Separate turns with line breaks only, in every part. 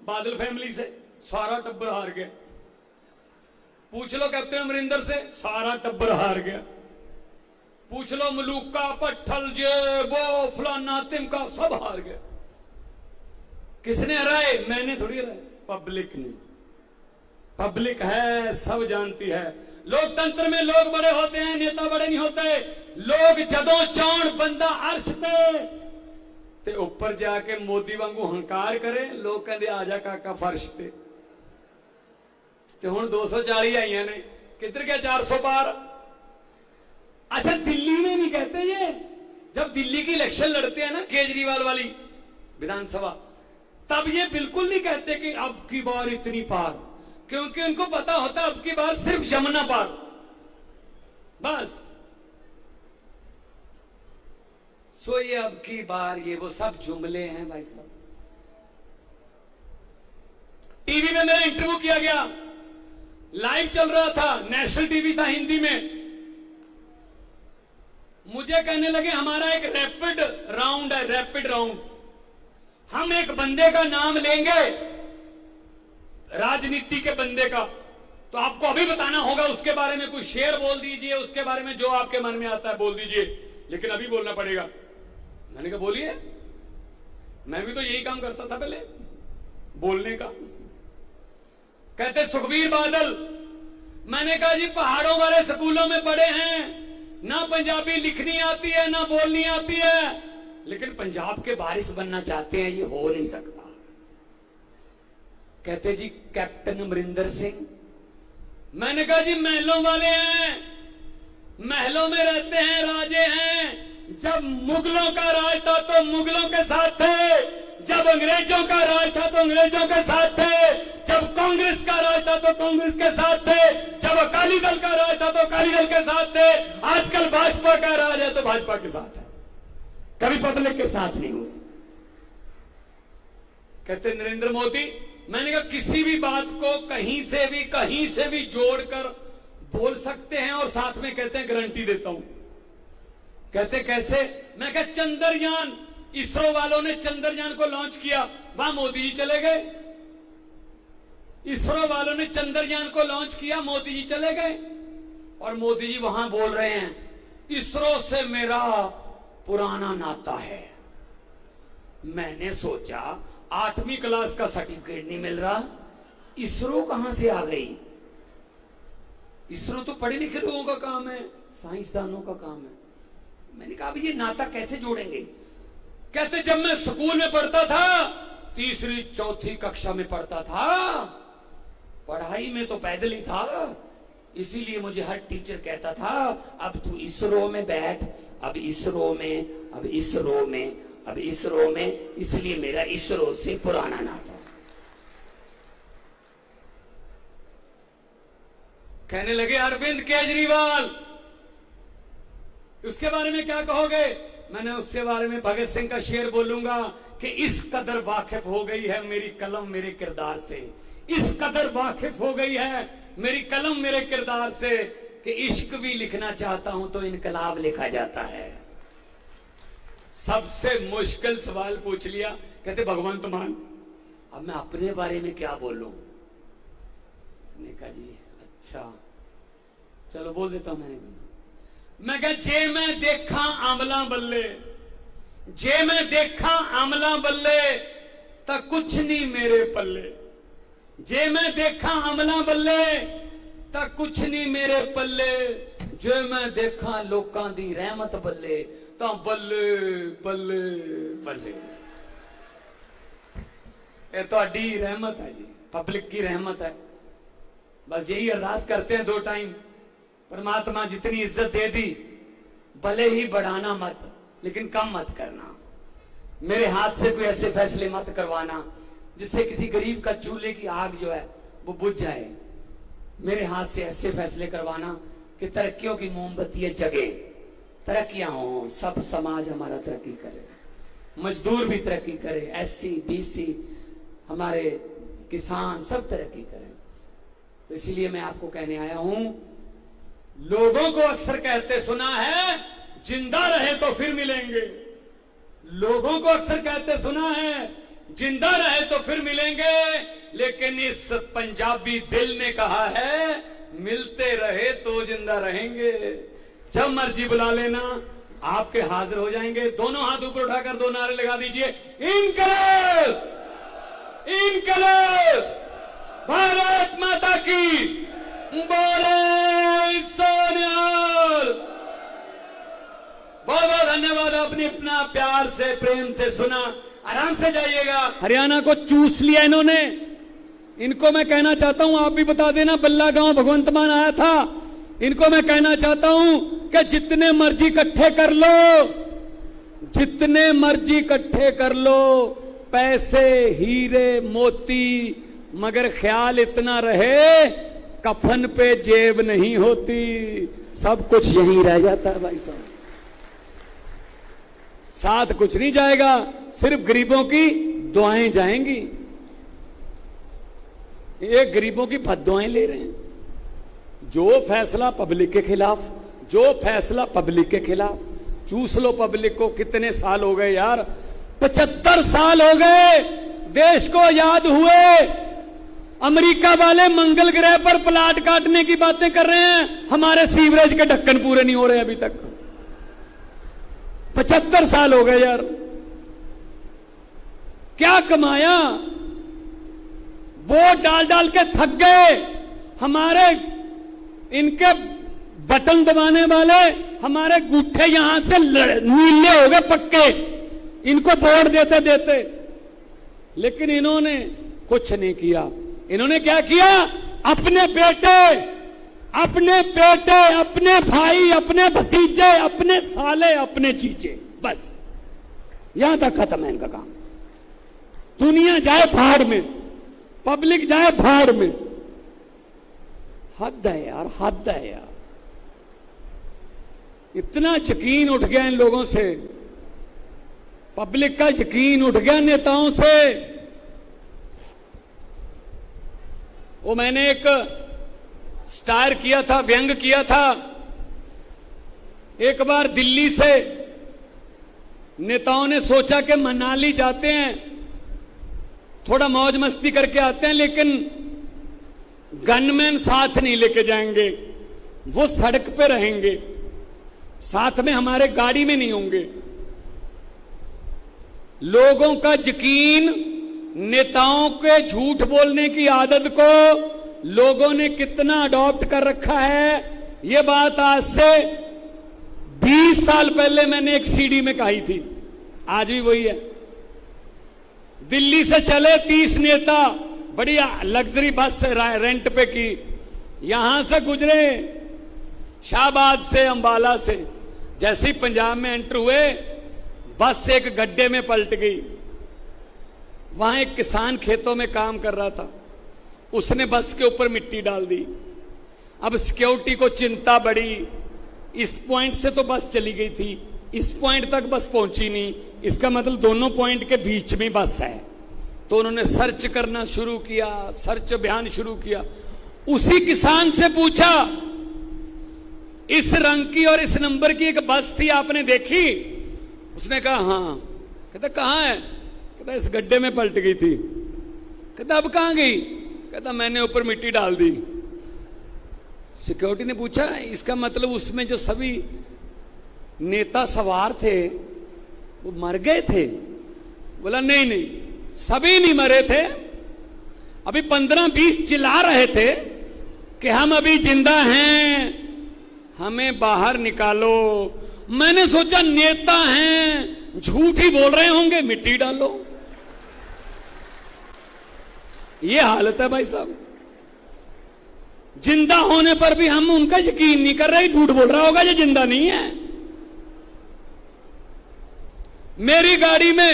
बादल फैमिली से सारा टब्बर हार गया। पूछ लो कैप्टन अमरिंदर से, सारा टब्बर हार गया। पूछ लो मलूका, पट्ठल, जे वो फलाना तिमका, सब हार गए। किसने हराए? मैंने थोड़ी हराए, पब्लिक ने। पब्लिक है, सब जानती है। लोकतंत्र में लोग बड़े होते हैं, नेता बड़े नहीं होते। लोग जदों चाण बंदा अर्श ते ऊपर जाके मोदी वांगू हंकार करे, लोग कहते आजा काका फर्श ते हुण 240 आईया ने, किधर गया 400 पार। अच्छा, दिल्ली में नहीं कहते ये। जब दिल्ली की इलेक्शन लड़ते हैं ना केजरीवाल वाली विधानसभा, तब ये बिल्कुल नहीं कहते कि अब की बार इतनी पार, क्योंकि उनको पता होता है अब की बार सिर्फ यमुना पार, बस। सो ये अब की बार, ये वो सब जुमले हैं भाई साहब। टीवी में मेरा इंटरव्यू किया गया, लाइव चल रहा था, नेशनल टीवी था हिंदी में। मुझे कहने लगे हमारा एक रैपिड राउंड है, रैपिड राउंड। हम एक बंदे का नाम लेंगे, राजनीति के बंदे का, तो आपको अभी बताना होगा, उसके बारे में कुछ शेर बोल दीजिए, उसके बारे में जो आपके मन में आता है बोल दीजिए, लेकिन अभी बोलना पड़ेगा। मैंने कहा बोलिए, मैं भी तो यही काम करता था पहले, बोलने का। कहते सुखबीर बादल। मैंने कहा जी पहाड़ों वाले स्कूलों में पढ़े हैं, ना पंजाबी लिखनी आती है ना बोलनी आती है, लेकिन पंजाब के वारिस बनना चाहते हैं, ये हो नहीं सकता। कहते जी कैप्टन अमरिंदर सिंह। मैंने कहा जी महलों वाले हैं, महलों में रहते हैं, राजे हैं। जब मुगलों का राज था तो मुगलों के साथ थे, जब अंग्रेजों का राज था तो अंग्रेजों के साथ थे, जब कांग्रेस का राज था तो कांग्रेस के साथ थे, जब अकाली दल का राज था तो अकाली दल के साथ थे, आजकल भाजपा का राज है तो भाजपा के साथ है, कभी पब्लिक के साथ नहीं हुए। कहते नरेंद्र मोदी। मैंने कहा किसी भी बात को कहीं से भी जोड़कर बोल सकते हैं, और साथ में कहते हैं गारंटी देता हूं। कहते कैसे? मैं कहा चंद्रयान, इसरो वालों ने चंद्रयान को लॉन्च किया, वहां मोदी जी चले गए। इसरो वालों ने चंद्रयान को लॉन्च किया, मोदी जी चले गए, और मोदी जी वहां बोल रहे हैं इसरो से मेरा पुराना नाता है। मैंने सोचा 8वीं क्लास का सर्टिफिकेट नहीं मिल रहा, इसरो कहां से आ गई? इसरो तो पढ़े लिखे लोगों का काम है, साइंसदानों का काम है। मैंने कहा ये नाता कैसे जोड़ेंगे? कहते जब मैं स्कूल में पढ़ता था, 3री 4थी कक्षा में पढ़ता था, पढ़ाई में तो पैदल ही था, इसीलिए मुझे हर टीचर कहता था अब तू इसरो में बैठ, अब इसरो में, अब इसरो में, अब इसरो में, इसलिए मेरा इसरो से पुराना नाता। कहने लगे अरविंद केजरीवाल, उसके बारे में क्या कहोगे? मैंने उसके बारे में भगत सिंह का शेर बोलूंगा कि इस कदर वाकिफ हो गई है मेरी कलम मेरे किरदार से, इस कदर वाकिफ हो गई है मेरी कलम मेरे किरदार से कि इश्क भी लिखना चाहता हूं तो इनकलाब लिखा जाता है। सबसे मुश्किल सवाल पूछ लिया। कहते भगवंत मान। अब मैं अपने बारे में क्या बोलूं? मैंने कहा जी अच्छा चलो बोल देता हूं। मैं कहा जे मैं देखा आमला बल्ले, जे मैं देखा आमला बल्ले तो कुछ नहीं मेरे पल्ले, जे मैं देखा आमला बल्ले तो कुछ नहीं मेरे पल्ले, जे मैं देखा लोकां दी रहमत बल्ले तो बल्ले बल्ले बल्ले। ये तो अड्डी रहमत है जी, पब्लिक की रहमत है। बस यही अरदास करते हैं 2 टाइम, परमात्मा जितनी इज्जत दे दी भले ही बढ़ाना मत, लेकिन कम मत करना। मेरे हाथ से कोई ऐसे फैसले मत करवाना जिससे किसी गरीब का चूल्हे की आग जो है वो बुझ जाए। मेरे हाथ से ऐसे फैसले करवाना कि तरक्कियों की मोमबत्तियां जगे, तरक्कियां हो, सब समाज हमारा तरक्की करे, मजदूर भी तरक्की करे, SC BC हमारे किसान सब तरक्की करें। तो इसलिए मैं आपको कहने आया हूं, लोगों को अक्सर कहते सुना है जिंदा रहे तो फिर मिलेंगे, लोगों को अक्सर कहते सुना है जिंदा रहे तो फिर मिलेंगे, लेकिन इस पंजाबी दिल ने कहा है मिलते रहे तो जिंदा रहेंगे। जब मर्जी बुला लेना, आपके हाजिर हो जाएंगे। दोनों हाथ ऊपर उठाकर दो नारे लगा दीजिए, इनकलाब, इनकलाब, भारत माता की, बोले सोनिहाल। बहुत बहुत धन्यवाद। आपने अपना प्यार से प्रेम से सुना। आराम से जाइएगा। हरियाणा को चूस लिया इन्होंने। इनको मैं कहना चाहता हूं, आप भी बता देना, बल्ला गांव भगवंत मान आया था। इनको मैं कहना चाहता हूं कि जितने मर्जी इकट्ठे कर लो, जितने मर्जी इकट्ठे कर लो, पैसे, हीरे, मोती, मगर ख्याल इतना रहे कफन पे जेब नहीं होती। सब कुछ यहीं रह जाता है भाई साहब, साथ कुछ नहीं जाएगा, सिर्फ गरीबों की दुआएं जाएंगी। ये गरीबों की बद्दुआएं ले रहे हैं। जो फैसला पब्लिक के खिलाफ, जो फैसला पब्लिक के खिलाफ। चूस लो पब्लिक को। कितने साल हो गए यार, 75 साल हो गए देश को याद हुए। अमेरिका वाले मंगल ग्रह पर प्लाट काटने की बातें कर रहे हैं, हमारे सीवरेज के ढक्कन पूरे नहीं हो रहे अभी तक। 75 साल हो गए यार। क्या कमाया? वोट डाल डाल के थक गए। हमारे इनके बटन दबाने वाले हमारे गुट्ठे यहां से नीले हो गए पक्के, इनको वोट देते देते। लेकिन इन्होंने कुछ नहीं किया। इन्होंने क्या किया? अपने बेटे, अपने बेटे, अपने भाई, अपने भतीजे, अपने साले, अपने चीचे, बस यहां तक खत्म है इनका काम। दुनिया जाए भाड़ में, पब्लिक जाए भाड़ में। हद है यार, हद है यार। इतना यकीन उठ गया इन लोगों से, पब्लिक का यकीन उठ गया नेताओं से। वो मैंने एक स्टार किया था, व्यंग किया था। एक बार दिल्ली से नेताओं ने सोचा कि मनाली जाते हैं, थोड़ा मौज मस्ती करके आते हैं, लेकिन गनमैन साथ नहीं लेके जाएंगे, वो सड़क पे रहेंगे, साथ में हमारे गाड़ी में नहीं होंगे। लोगों का यकीन, नेताओं के झूठ बोलने की आदत को लोगों ने कितना अडॉप्ट कर रखा है। ये बात आज से 20 साल पहले मैंने एक सीडी में कही थी, आज भी वही है। दिल्ली से चले 30 नेता, बढ़िया लग्जरी बस रेंट पे की, यहां से गुजरे शाहबाद से, अंबाला से। जैसे ही पंजाब में एंटर हुए, बस एक गड्ढे में पलट गई। वहां एक किसान खेतों में काम कर रहा था, उसने बस के ऊपर मिट्टी डाल दी। अब सिक्योरिटी को चिंता बढ़ी। इस पॉइंट से तो बस चली गई थी, इस पॉइंट तक बस पहुंची नहीं, इसका मतलब दोनों पॉइंट के बीच में बस है। तो उन्होंने सर्च करना शुरू किया, सर्च अभियान शुरू किया। उसी किसान से पूछा, इस रंग की और इस नंबर की एक बस थी, आपने देखी? उसने कहा हाँ। कहता कहां है? कहता इस गड्ढे में पलट गई थी। कहता अब कहां गई? कहता मैंने ऊपर मिट्टी डाल दी। सिक्योरिटी ने पूछा, इसका मतलब उसमें जो सभी नेता सवार थे वो मर गए थे? बोला नहीं नहीं, सभी नहीं मरे थे, अभी 15-20 चिल्ला रहे थे कि हम अभी जिंदा हैं, हमें बाहर निकालो। मैंने सोचा नेता हैं, झूठ ही बोल रहे होंगे, मिट्टी डालो। ये हालत है भाई साहब। जिंदा होने पर भी हम उनका यकीन नहीं कर रहे, झूठ बोल रहा होगा, ये जिंदा नहीं है। मेरी गाड़ी में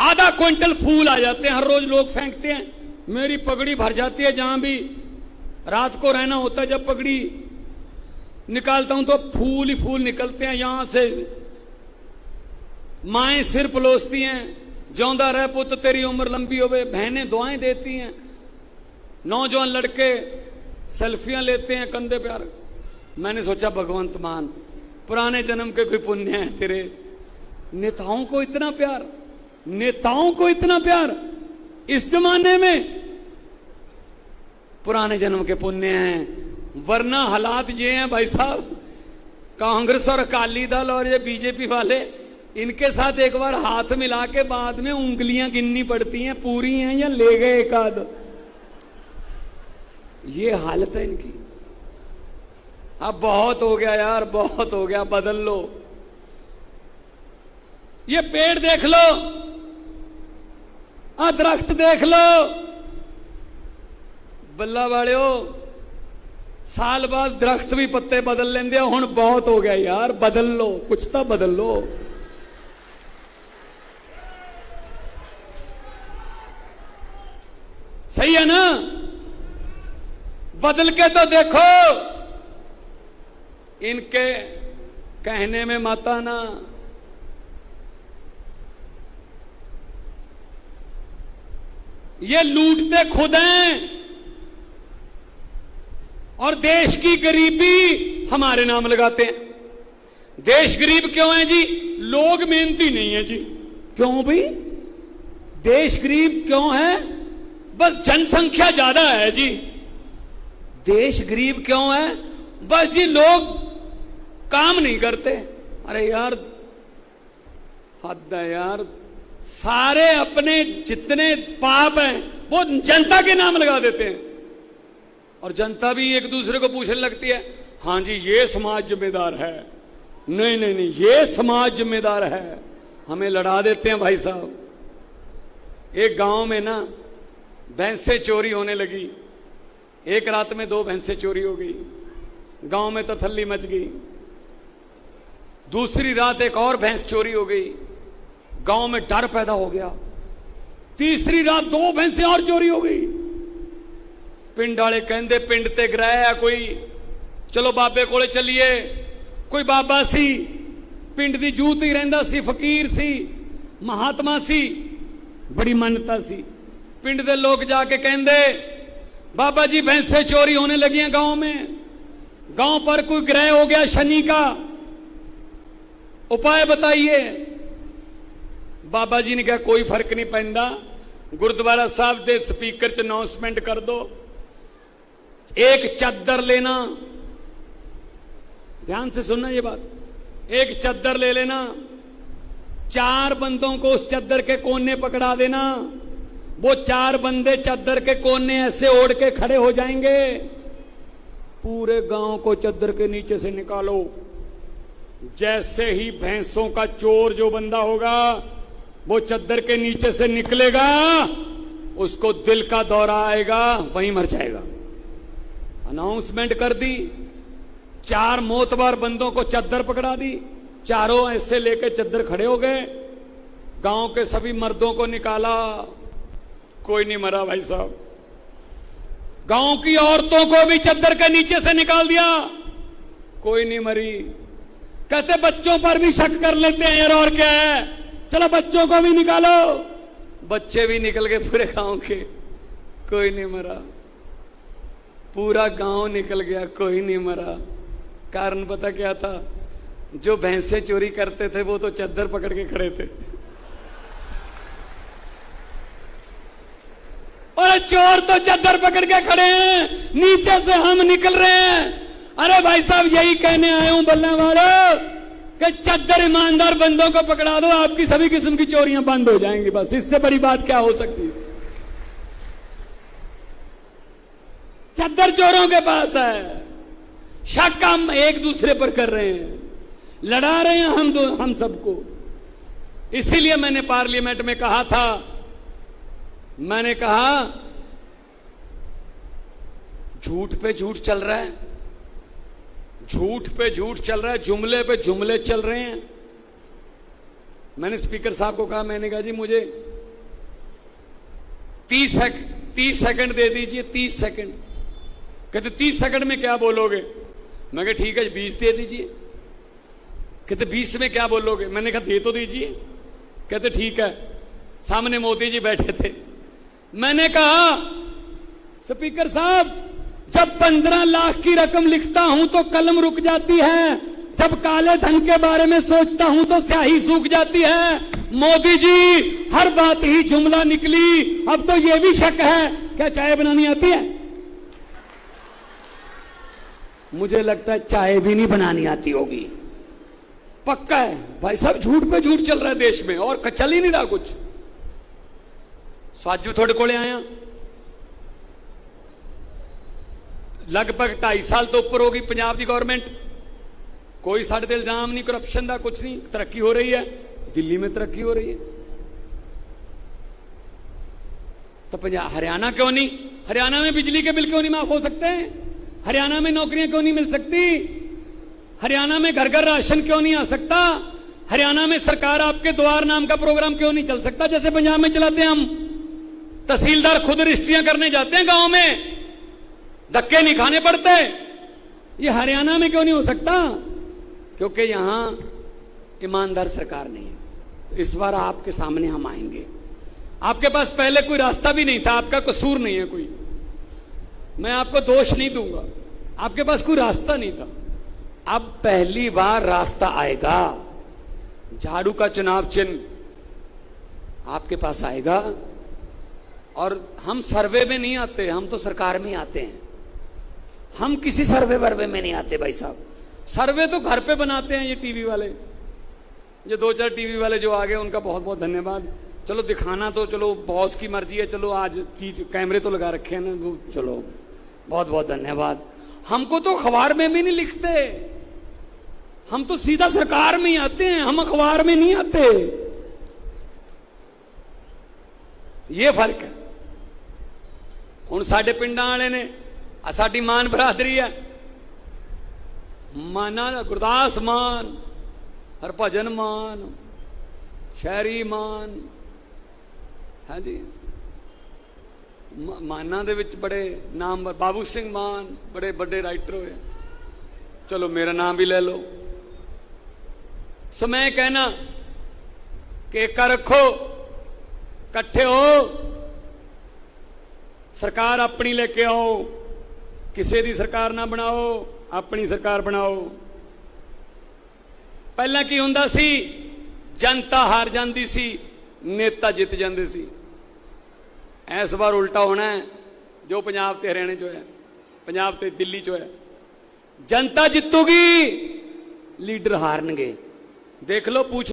आधा क्विंटल फूल आ जाते हैं, हर रोज लोग फेंकते हैं। मेरी पगड़ी भर जाती है, जहां भी रात को रहना होता है, जब पगड़ी निकालता हूं तो फूल ही फूल निकलते हैं। यहां से माएं सिर पलोसती हैं, ज्योंदा रह पुत्र तेरी उम्र लंबी होवे। बहनें दुआएं देती हैं, नौजवान लड़के सेल्फियां लेते हैं कंधे पे। मैंने सोचा भगवंत मान, पुराने जन्म के कोई पुण्य है तेरे। नेताओं को इतना प्यार, नेताओं को इतना प्यार इस जमाने में, पुराने जन्म के पुण्य हैं, वरना हालात ये हैं भाई साहब। कांग्रेस और अकाली दल और ये बीजेपी वाले, इनके साथ एक बार हाथ मिला के बाद में उंगलियां गिननी पड़ती हैं, पूरी हैं या ले गए एक आध। ये हालत है इनकी। अब बहुत हो गया यार, बहुत हो गया, बदल लो। ये पेड़ देख लो, दरख्त देख लो, बल्ला वालियो, साल बाद दरख्त भी पत्ते बदल लेंदे। हुण बहुत हो गया यार, बदल लो, कुछ तो बदल लो। सही है ना? बदल के तो देखो। इनके कहने में मत आना। ये लूटते खुद हैं और देश की गरीबी हमारे नाम लगाते हैं। देश गरीब क्यों है जी? लोग मेहनती नहीं है जी। क्यों भाई? देश गरीब क्यों है? बस जनसंख्या ज्यादा है जी। देश गरीब क्यों है? बस जी लोग काम नहीं करते। अरे यार हद है यार। सारे अपने जितने पाप हैं वो जनता के नाम लगा देते हैं, और जनता भी एक दूसरे को पूछने लगती है, हां जी ये समाज जिम्मेदार है। नहीं नहीं नहीं, ये समाज जिम्मेदार है। हमें लड़ा देते हैं भाई साहब। एक गांव में ना भैंसें चोरी होने लगी। एक रात में 2 भैंसें चोरी हो गई। गांव में तसल्ली मच गई। दूसरी रात एक और भैंस चोरी हो गई। गांव में डर पैदा हो गया। तीसरी रात 2 भैंसें और चोरी हो गई। पिंड वाले कहते पिंड ते ग्रह है कोई, चलो बाबे कोले चलिए। कोई बाबा सी, पिंड दी जूत ही रहिंदा सी, फकीर सी, महात्मा सी, बड़ी मान्यता सी। पिंड दे लोग जाके कहते, बाबा जी भैंसें चोरी होने लगी हैं गांव में। गांव पर कोई ग्रह हो गया शनि का, उपाय बताइए। बाबा जी ने कहा कोई फर्क नहीं पैंदा, गुरुद्वारा साहब दे स्पीकर च अनाउंसमेंट कर दो। एक चद्दर लेना, ध्यान से सुनना ये बात। एक चद्दर ले लेना, 4 बंदों को उस चद्दर के कोने पकड़ा देना। वो 4 बंदे चद्दर के कोने ऐसे ओढ़ के खड़े हो जाएंगे। पूरे गांव को चद्दर के नीचे से निकालो। जैसे ही भैंसों का चोर जो बंदा होगा वो चद्दर के नीचे से निकलेगा, उसको दिल का दौरा आएगा, वहीं मर जाएगा। अनाउंसमेंट कर दी। 4 मोतबार बंदों को चद्दर पकड़ा दी। चारों ऐसे लेके चद्दर खड़े हो गए। गांव के सभी मर्दों को निकाला, कोई नहीं मरा भाई साहब। गांव की औरतों को भी चद्दर के नीचे से निकाल दिया, कोई नहीं मरी। कहते बच्चों पर भी शक कर लेते हैं यार, और क्या है, चलो बच्चों को भी निकालो। बच्चे भी निकल गए पूरे गांव के, कोई नहीं मरा। पूरा गांव निकल गया, कोई नहीं मरा। कारण पता क्या था? जो भैंसे चोरी करते थे वो तो चद्दर पकड़ के खड़े थे, और चोर तो चद्दर पकड़ के खड़े हैं, नीचे से हम निकल रहे हैं। अरे भाई साहब यही कहने आया हूं बल्ला वालों कि चद्दर ईमानदार बंदों को पकड़ा दो, आपकी सभी किस्म की चोरियां बंद हो जाएंगी। बस इससे बड़ी बात क्या हो सकती है? चद्दर चोरों के पास है। शक हम एक दूसरे पर कर रहे हैं, लड़ा रहे हैं हम सबको। इसीलिए मैंने पार्लियामेंट में कहा था, मैंने कहा झूठ पे झूठ चल रहा है, झूठ पे झूठ चल रहा है, जुमले पे जुमले चल रहे हैं। मैंने स्पीकर साहब को कहा, मैंने कहा जी मुझे 30 सेकंड दे दीजिए, 30 सेकंड। कहते 30 सेकंड में क्या बोलोगे? मैं कहा ठीक है 20 दे दीजिए। कहते 20 में क्या बोलोगे? मैंने कहा दे तो दीजिए। कहते ठीक है। सामने मोदी जी बैठे थे। मैंने कहा स्पीकर साहब जब 15 लाख की रकम लिखता हूं तो कलम रुक जाती है, जब काले धन के बारे में सोचता हूं तो स्याही सूख जाती है। मोदी जी हर बात ही जुमला निकली, अब तो यह भी शक है क्या चाय बनानी आती है? मुझे लगता है चाय भी नहीं बनानी आती होगी, पक्का है भाई। सब झूठ पे झूठ चल रहा है देश में और चल ही नहीं रहा कुछ। स्वाजू थोड़े कोले आया, लगभग 2.5 साल तो ऊपर होगी पंजाब की गवर्नमेंट, कोई साढ़े ते इल्जाम नहीं करप्शन का, कुछ नहीं, तरक्की हो रही है। दिल्ली में तरक्की हो रही है तो पंजाब, हरियाणा क्यों नहीं? हरियाणा में बिजली के बिल क्यों नहीं माफ हो सकते? हरियाणा में नौकरियां क्यों नहीं मिल सकती? हरियाणा में घर घर राशन क्यों नहीं आ सकता? हरियाणा में सरकार आपके द्वार नाम का प्रोग्राम क्यों नहीं चल सकता जैसे पंजाब में चलाते हैं हम? तहसीलदार खुद रजिस्ट्रियां करने जाते हैं गांव में, धक्के नहीं खाने पड़ते। ये हरियाणा में क्यों नहीं हो सकता? क्योंकि यहां ईमानदार सरकार नहीं है। इस बार आपके सामने हम आएंगे। आपके पास पहले कोई रास्ता भी नहीं था, आपका कसूर नहीं है कोई, मैं आपको दोष नहीं दूंगा, आपके पास कोई रास्ता नहीं था। अब पहली बार रास्ता आएगा, झाड़ू का चुनाव चिन्ह आपके पास आएगा। और हम सर्वे में नहीं आते, हम तो सरकार में आते हैं। हम किसी सर्वे वर्वे में नहीं आते भाई साहब। सर्वे तो घर पे बनाते हैं ये टीवी वाले, ये 2-4 टीवी वाले जो आ गए उनका बहुत बहुत धन्यवाद। चलो दिखाना तो चलो बॉस की मर्जी है, चलो आज कैमरे तो लगा रखे हैं ना, चलो बहुत बहुत धन्यवाद। हमको तो अखबार में भी नहीं लिखते, हम तो सीधा सरकार में ही आते हैं, हम अखबार में नहीं आते। ये फर्क है। हुण साडे पिंडां वाले ने, साडी मान बरादरी है, माना गुरदास मान, हरभजन मान, शहरी मान, हाँ जी, माना दे विच बड़े नाम, बाबू सिंह मान बड़े बड़े राइटर हुए, चलो मेरा नाम भी ले लो। सो मैं कहना कि एका रखो, कट्ठे हो, सरकार अपनी लेके आओ, किसी दी सरकार ना बनाओ, अपनी सरकार बनाओ। पहला की हुंदा सी, जनता हार जाती सी, नेता जित जाते सी। इस बार उल्टा होना है, जो पंजाब ते हरियाणे चो है, पंजाब ते दिल्ली चो है। जनता जितूगी, लीडर हारनगे। देख लो, पूछ